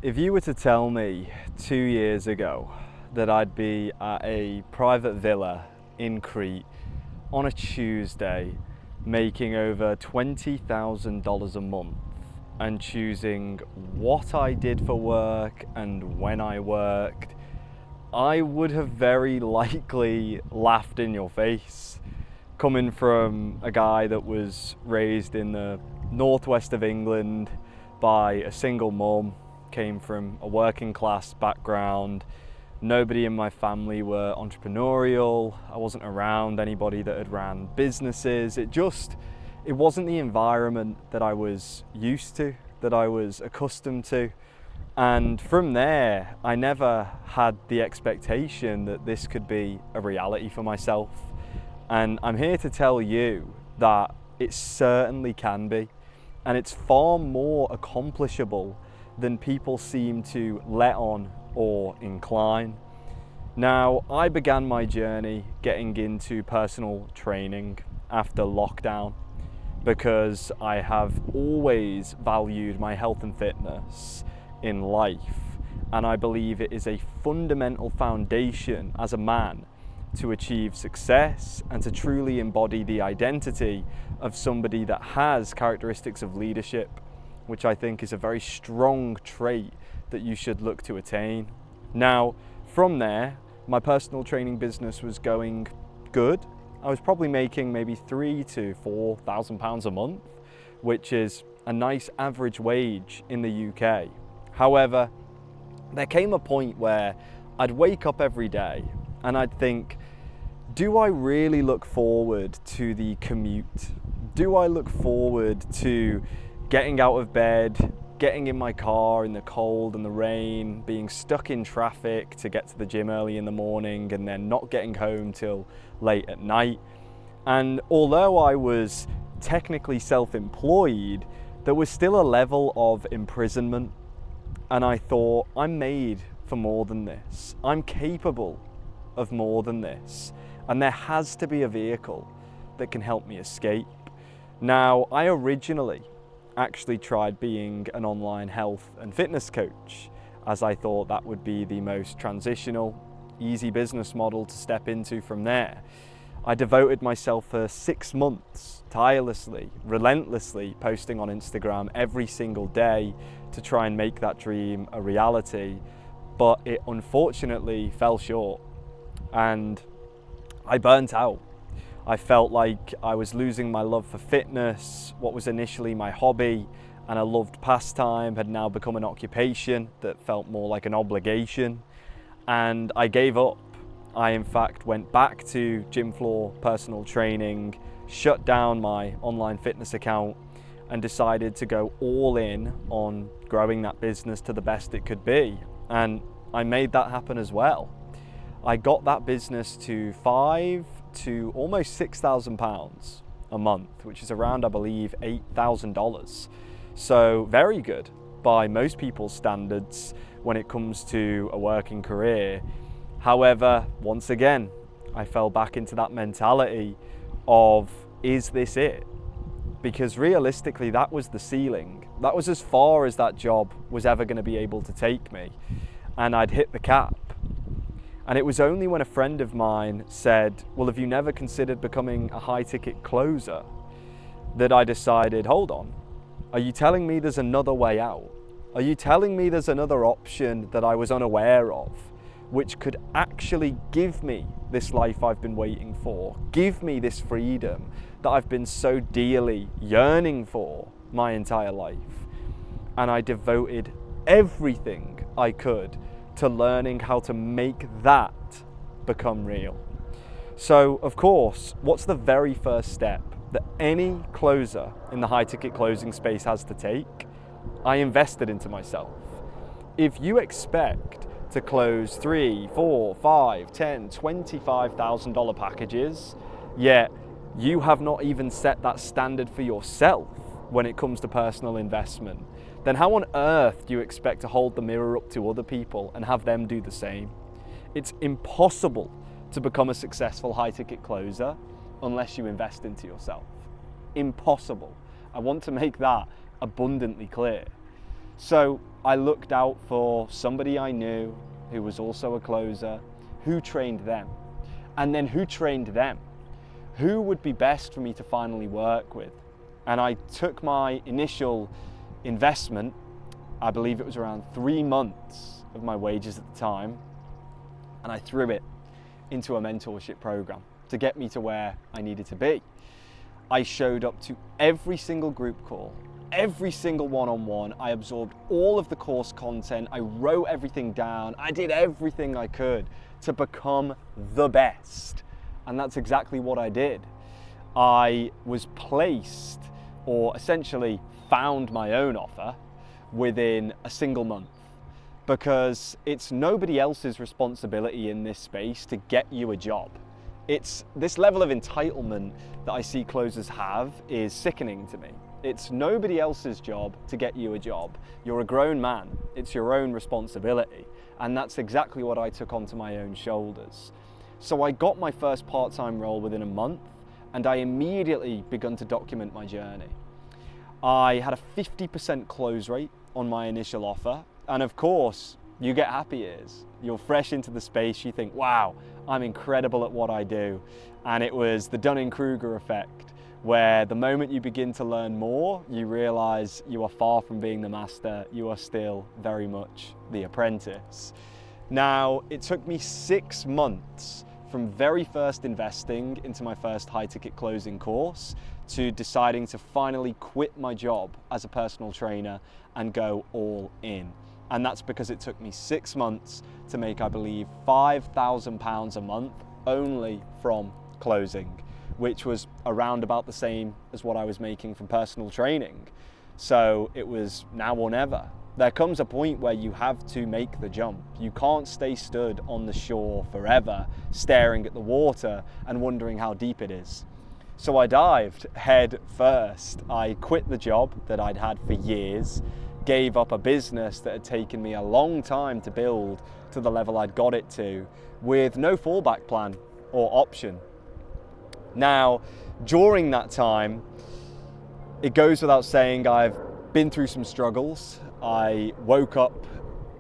If you were to tell me 2 years ago that I'd be at a private villa in Crete on a Tuesday making over $20,000 a month and choosing what I did for work and when I worked, I would have very likely laughed in your face. Coming from a guy that was raised in the northwest of England by a single mum, came from a working class background. Nobody in my family were entrepreneurial. I wasn't around anybody that had ran businesses. It wasn't the environment that I was used to, that I was accustomed to. And from there, I never had the expectation that this could be a reality for myself. And I'm here to tell you that it certainly can be. And it's far more accomplishable than people seem to let on or incline. Now, I began my journey getting into personal training after lockdown because I have always valued my health and fitness in life, and I believe it is a fundamental foundation as a man to achieve success and to truly embody the identity of somebody that has characteristics of leadership, which I think is a very strong trait that you should look to attain. Now, from there, my personal training business was going good. I was probably making maybe £3,000 to £4,000 a month, which is a nice average wage in the UK. However, there came a point where I'd wake up every day and I'd think, do I really look forward to the commute? Do I look forward to getting out of bed, getting in my car in the cold and the rain, being stuck in traffic to get to the gym early in the morning and then not getting home till late at night? And although I was technically self-employed, there was still a level of imprisonment. And I thought, I'm made for more than this. I'm capable of more than this. And there has to be a vehicle that can help me escape. Now, I originally actually tried being an online health and fitness coach, as I thought that would be the most transitional, easy business model to step into from there. I devoted myself for 6 months, tirelessly, relentlessly posting on Instagram every single day to try and make that dream a reality, but it unfortunately fell short and I burnt out. I felt like I was losing my love for fitness. What was initially my hobby and a loved pastime had now become an occupation that felt more like an obligation, and I gave up. I in fact went back to gym floor personal training, shut down my online fitness account, and decided to go all in on growing that business to the best it could be. And I made that happen as well. I got that business to $5,000 to almost £6,000 a month, which is around, I believe, $8,000. So very good by most people's standards when it comes to a working career. However, once again, I fell back into that mentality of, is this it? Because realistically, that was the ceiling. That was as far as that job was ever going to be able to take me. And I'd hit the cap. And it was only when a friend of mine said, well, have you never considered becoming a high-ticket closer, that I decided, hold on, are you telling me there's another way out? Are you telling me there's another option that I was unaware of, which could actually give me this life I've been waiting for, give me this freedom that I've been so dearly yearning for my entire life? And I devoted everything I could to learning how to make that become real. So, of course, what's the very first step that any closer in the high-ticket closing space has to take? I invested into myself. If you expect to close $3,000, $4,000, $5,000, $10,000, $25,000 packages, yet you have not even set that standard for yourself when it comes to personal investment, then how on earth do you expect to hold the mirror up to other people and have them do the same? It's impossible to become a successful high-ticket closer unless you invest into yourself. Impossible. I want to make that abundantly clear. So I looked out for somebody I knew who was also a closer, who trained them, and then who trained them. Who would be best for me to finally work with? And I took my initial investment, I believe it was around 3 months of my wages at the time, and I threw it into a mentorship program to get me to where I needed to be. I showed up to every single group call, every single one-on-one. I absorbed all of the course content. I wrote everything down. I did everything I could to become the best. And that's exactly what I did. I was placed, or essentially found my own offer within a single month, because it's nobody else's responsibility in this space to get you a job. It's this level of entitlement that I see closers have is sickening to me. It's nobody else's job to get you a job. You're a grown man. It's your own responsibility. And that's exactly what I took onto my own shoulders. So I got my first part-time role within a month, and I immediately began to document my journey. I had a 50% close rate on my initial offer. And of course, you get happy ears. You're fresh into the space. You think, wow, I'm incredible at what I do. And it was the Dunning-Kruger effect, where the moment you begin to learn more, you realize you are far from being the master. You are still very much the apprentice. Now, it took me 6 months from very first investing into my first high-ticket closing course to deciding to finally quit my job as a personal trainer and go all in. And that's because it took me 6 months to make, I believe, £5,000 a month only from closing, which was around about the same as what I was making from personal training. So it was now or never. There comes a point where you have to make the jump. You can't stay stood on the shore forever, staring at the water and wondering how deep it is. So I dived head first. I quit the job that I'd had for years, gave up a business that had taken me a long time to build to the level I'd got it to, with no fallback plan or option. Now, during that time, it goes without saying I've been through some struggles. I woke up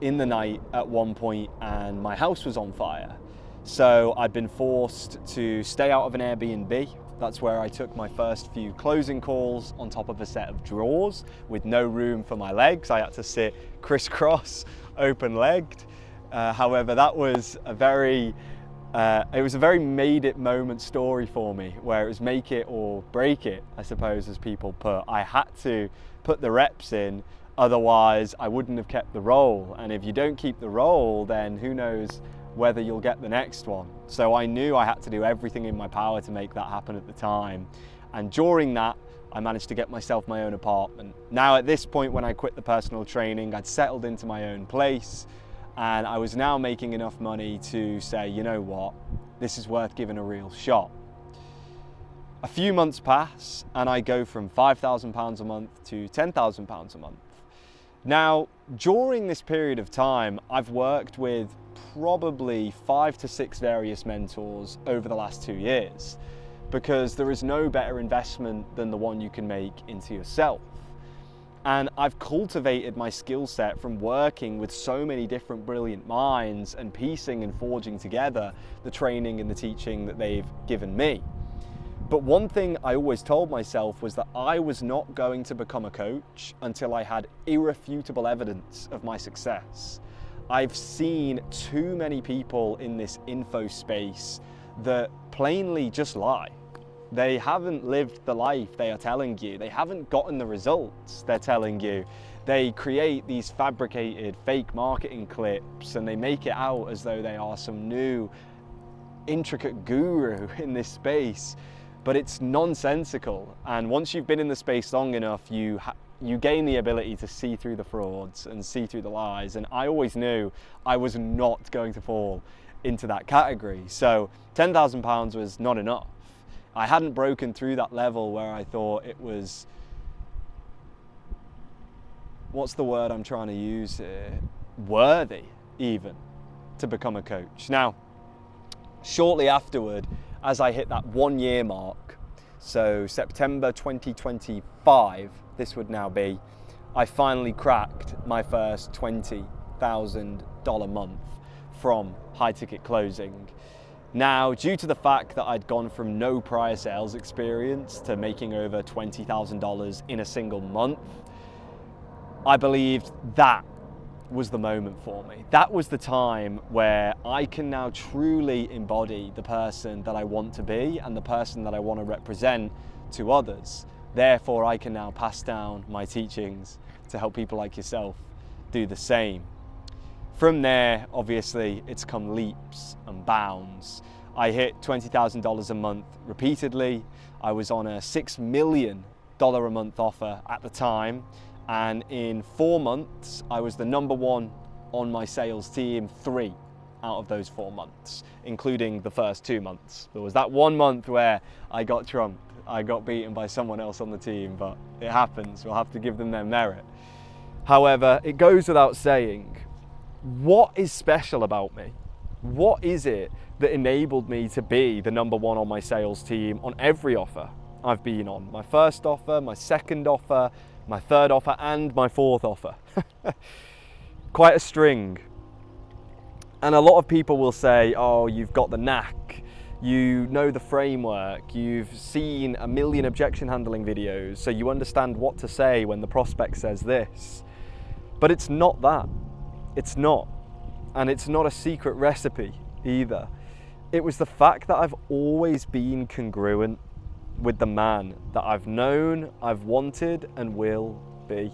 in the night at one point and my house was on fire. So I'd been forced to stay out of an Airbnb. That's where I took my first few closing calls on top of a set of drawers with no room for my legs. I had to sit crisscross, open-legged. However, that was a very made it moment story for me, where it was make it or break it, I suppose, as people put. I had to put the reps in, otherwise I wouldn't have kept the role. And if you don't keep the role, then who knows whether you'll get the next one. So I knew I had to do everything in my power to make that happen at the time. And during that, I managed to get myself my own apartment. Now at this point, when I quit the personal training, I'd settled into my own place, and I was now making enough money to say, you know what, this is worth giving a real shot. A few months pass and I go from £5,000 a month to £10,000 a month. Now, during this period of time, I've worked with probably 5 to 6 various mentors over the last 2 years, because there is no better investment than the one you can make into yourself. And I've cultivated my skill set from working with so many different brilliant minds and piecing and forging together the training and the teaching that they've given me. But one thing I always told myself was that I was not going to become a coach until I had irrefutable evidence of my success. I've seen too many people in this info space that plainly just lie. They haven't lived the life they are telling you. They haven't gotten the results they're telling you. They create these fabricated fake marketing clips and they make it out as though they are some new intricate guru in this space. But it's nonsensical. And once you've been in the space long enough, you gain the ability to see through the frauds and see through the lies. And I always knew I was not going to fall into that category. So £10,000 was not enough. I hadn't broken through that level where I thought it was, what's the word I'm trying to use here? Worthy even to become a coach. Now, shortly afterward, as I hit that 1 year mark, so September 2025, this would now be, I finally cracked my first $20,000 month from high ticket closing. Now, due to the fact that I'd gone from no prior sales experience to making over $20,000 in a single month, I believed that was the moment for me. That was the time where I can now truly embody the person that I want to be and the person that I want to represent to others. Therefore, I can now pass down my teachings to help people like yourself do the same. From there, obviously, it's come leaps and bounds. I hit $20,000 a month repeatedly. I was on a $6 million a month offer at the time. And in 4 months, I was the number one on my sales team 3 out of those 4 months, including the first 2 months. There was that 1 month where I got trumped. I got beaten by someone else on the team, but it happens. We'll have to give them their merit. However, it goes without saying, what is special about me? What is it that enabled me to be the number one on my sales team on every offer I've been on? My first offer, my second offer, my third offer, and my fourth offer. Quite a string. And a lot of people will say, oh, you've got the knack, you know the framework, you've seen a million objection handling videos, so you understand what to say when the prospect says this. But it's not that. It's not. And it's not a secret recipe either. It was the fact that I've always been congruent with the man that I've known, I've wanted, and will be.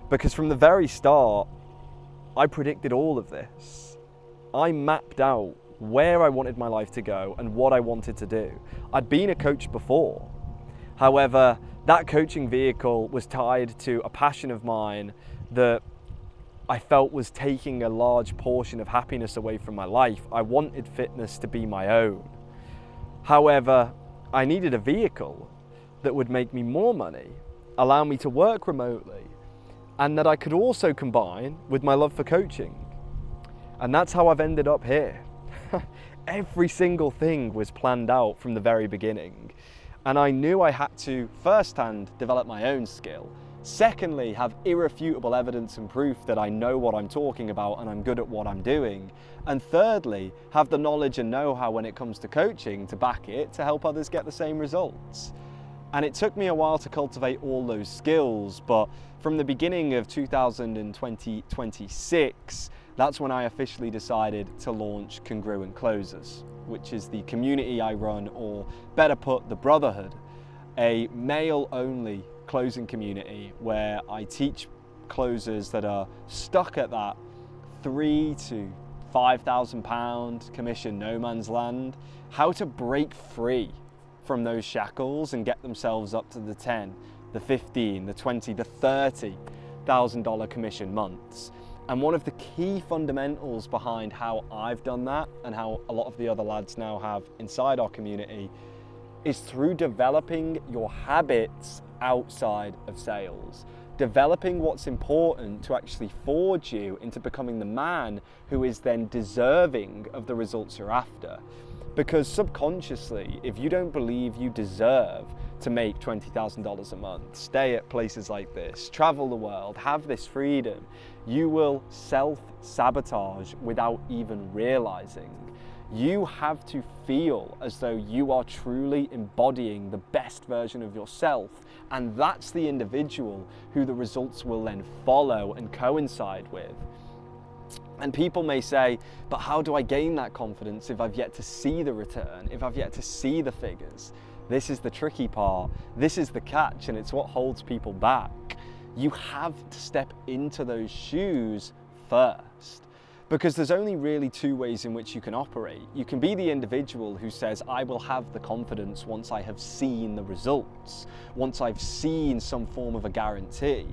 Because from the very start, I predicted all of this. I mapped out where I wanted my life to go and what I wanted to do. I'd been a coach before. However, that coaching vehicle was tied to a passion of mine that I felt was taking a large portion of happiness away from my life. I wanted fitness to be my own. However, I needed a vehicle that would make me more money, allow me to work remotely, and that I could also combine with my love for coaching. And that's how I've ended up here. Every single thing was planned out from the very beginning. And I knew I had to, firsthand, develop my own skill. Secondly, have irrefutable evidence and proof that I know what I'm talking about and I'm good at what I'm doing. And thirdly, have the knowledge and know-how when it comes to coaching to back it to help others get the same results. And it took me a while to cultivate all those skills, but from the beginning of 2026, that's when I officially decided to launch Congruent Closers, which is the community I run, or better put, the Brotherhood, a male-only closing community where I teach closers that are stuck at that £3,000 to £5,000 commission no man's land, how to break free from those shackles and get themselves up to the 10, the 15, the 20, the $30,000 commission months. And one of the key fundamentals behind how I've done that and how a lot of the other lads now have inside our community is through developing your habits outside of sales, developing what's important to actually forge you into becoming the man who is then deserving of the results you're after. Because subconsciously, if you don't believe you deserve to make $20,000 a month, stay at places like this, travel the world, have this freedom, you will self-sabotage without even realizing. You have to feel as though you are truly embodying the best version of yourself, and that's the individual who the results will then follow and coincide with. And people may say, but how do I gain that confidence if I've yet to see the return, if I've yet to see the figures? This is the tricky part. This is the catch, and it's what holds people back. You have to step into those shoes first. Because there's only really 2 ways in which you can operate. You can be the individual who says, I will have the confidence once I have seen the results, once I've seen some form of a guarantee.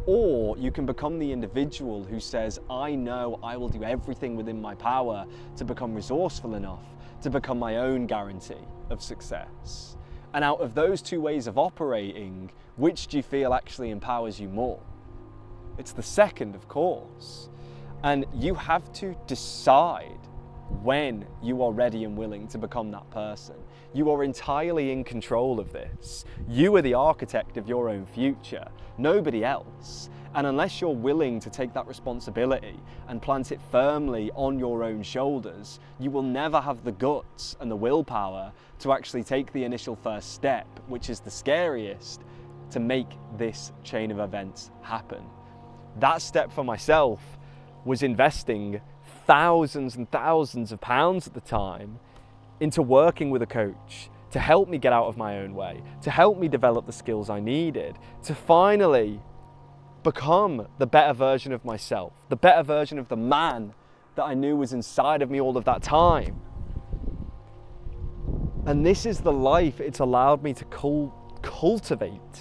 Or you can become the individual who says, I know I will do everything within my power to become resourceful enough to become my own guarantee of success. And out of those 2 ways of operating, which do you feel actually empowers you more? It's the second, of course. And you have to decide when you are ready and willing to become that person. You are entirely in control of this. You are the architect of your own future, nobody else. And unless you're willing to take that responsibility and plant it firmly on your own shoulders, you will never have the guts and the willpower to actually take the initial first step, which is the scariest, to make this chain of events happen. That step for myself was investing thousands and thousands of pounds at the time into working with a coach to help me get out of my own way, to help me develop the skills I needed, to finally become the better version of myself, the better version of the man that I knew was inside of me all of that time. And this is the life it's allowed me to cultivate.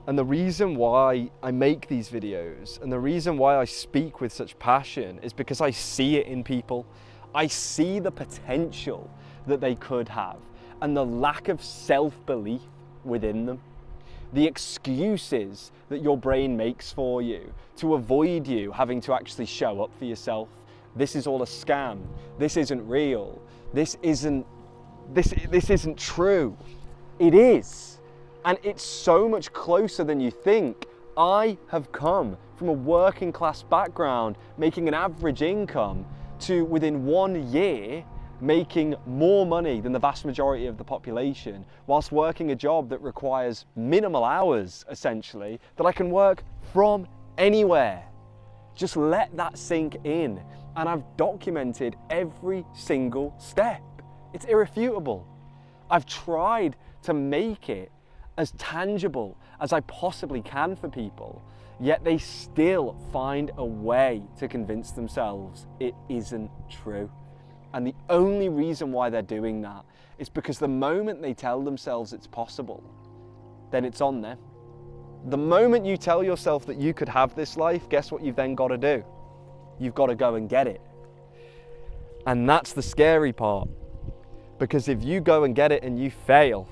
And the reason why I make these videos and the reason why I speak with such passion is because I see it in people. I see the potential that they could have and the lack of self-belief within them. The excuses that your brain makes for you to avoid you having to actually show up for yourself. This is all a scam. This isn't real. This isn't true. It is. And it's so much closer than you think. I have come from a working class background, making an average income, to within 1 year, making more money than the vast majority of the population, whilst working a job that requires minimal hours, essentially, that I can work from anywhere. Just let that sink in. And I've documented every single step. It's irrefutable. I've tried to make it as tangible as I possibly can for people, yet they still find a way to convince themselves it isn't true. And the only reason why they're doing that is because the moment they tell themselves it's possible, then it's on them. The moment you tell yourself that you could have this life, guess what you've then got to do? You've got to go and get it. And that's the scary part. Because if you go and get it and you fail,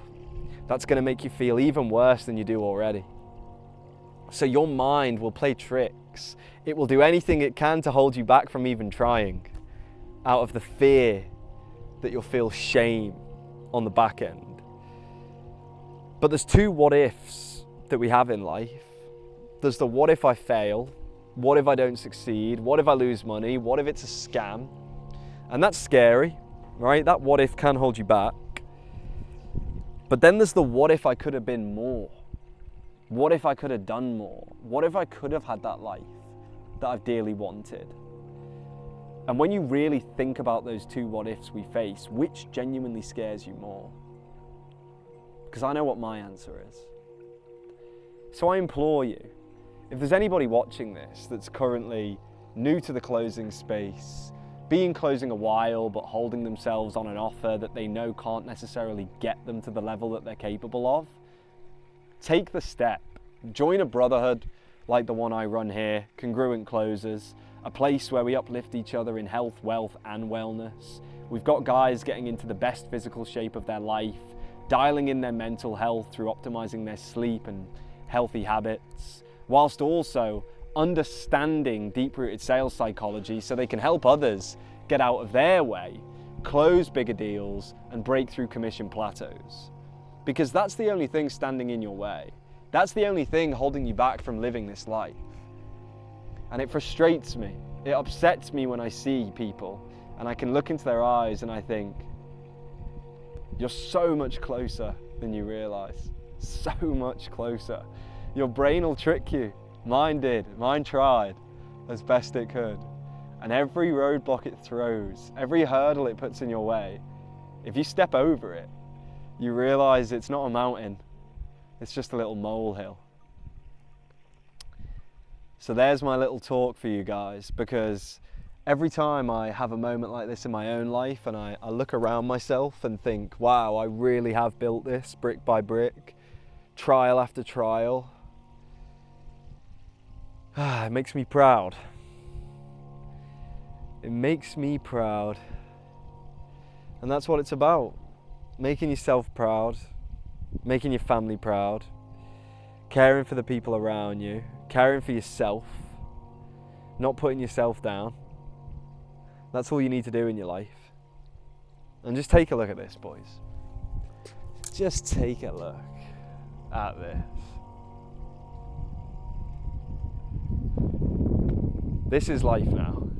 that's going to make you feel even worse than you do already. So your mind will play tricks. It will do anything it can to hold you back from even trying, out of the fear that you'll feel shame on the back end. But there's two what ifs that we have in life. There's the what if I fail? What if I don't succeed? What if I lose money? What if it's a scam? And that's scary, right? That what if can hold you back. But then there's the what if I could have been more? What if I could have done more? What if I could have had that life that I've dearly wanted? And when you really think about those two what ifs we face, which genuinely scares you more? Because I know what my answer is. So I implore you, if there's anybody watching this that's currently new to the closing space, been closing a while but holding themselves on an offer that they know can't necessarily get them to the level that they're capable of, take the step. Join a brotherhood like the one I run here, Congruent Closers, a place where we uplift each other in health, wealth and wellness. We've got guys getting into the best physical shape of their life, dialing in their mental health through optimizing their sleep and healthy habits, whilst also understanding deep-rooted sales psychology so they can help others get out of their way, close bigger deals and break through commission plateaus. Because that's the only thing standing in your way. That's the only thing holding you back from living this life. And it frustrates me. It upsets me when I see people and I can look into their eyes and I think, you're so much closer than you realize. So much closer. Your brain will trick you. Mine did. Mine tried as best it could. And every roadblock it throws, every hurdle it puts in your way, if you step over it, you realize it's not a mountain. It's just a little molehill. So there's my little talk for you guys, because every time I have a moment like this in my own life and I look around myself and think, wow, I really have built this brick by brick, trial after trial, it makes me proud. It makes me proud. And that's what it's about. Making yourself proud, making your family proud, caring for the people around you, caring for yourself, not putting yourself down. That's all you need to do in your life. And just take a look at this, boys. Just take a look at this. This is life now.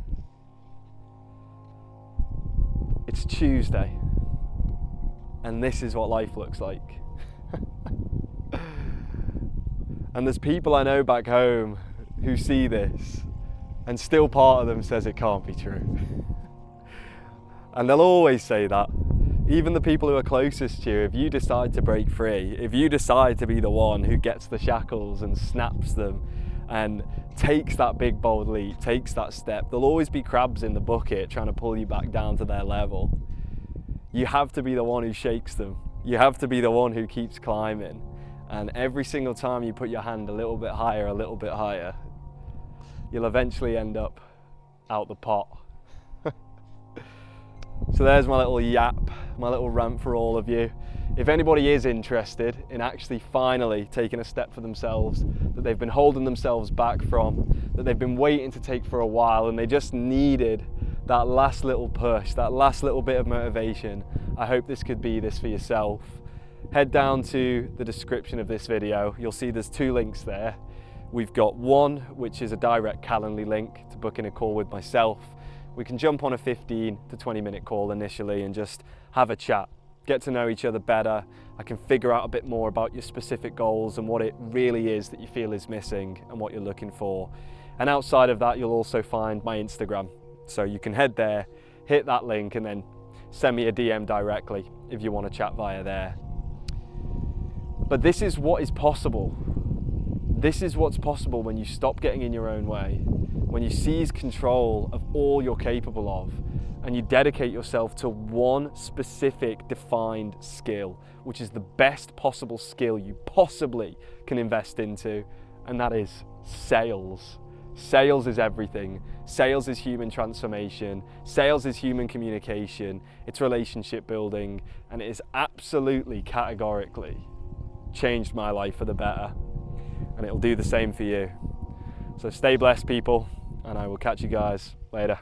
It's Tuesday, and this is what life looks like. And there's people I know back home who see this, and still part of them says it can't be true. And they'll always say that. Even the people who are closest to you, if you decide to break free, if you decide to be the one who gets the shackles and snaps them and takes that big bold leap, takes that step, there'll always be crabs in the bucket trying to pull you back down to their level. You have to be the one who shakes them. You have to be the one who keeps climbing. And every single time you put your hand a little bit higher, you'll eventually end up out the pot. So there's my little yap, my little rant for all of you. If anybody is interested in actually finally taking a step for themselves that they've been holding themselves back from, that they've been waiting to take for a while, and they just needed that last little push, that last little bit of motivation, I hope this could be this for yourself. Head down to the description of this video. You'll see there's 2 links there. We've got one, which is a direct Calendly link to book in a call with myself. We can jump on a 15 to 20 minute call initially and just have a chat, get to know each other better. I can figure out a bit more about your specific goals and what it really is that you feel is missing and what you're looking for. And outside of that, you'll also find my Instagram. So you can head there, hit that link, and then send me a DM directly if you want to chat via there. But this is what is possible. This is what's possible when you stop getting in your own way, when you seize control of all you're capable of, and you dedicate yourself to one specific defined skill, which is the best possible skill you possibly can invest into, and that is sales. Sales is everything. Sales is human transformation. Sales is human communication. It's relationship building, and it has absolutely categorically changed my life for the better. And it'll do the same for you. So stay blessed, people, and I will catch you guys later.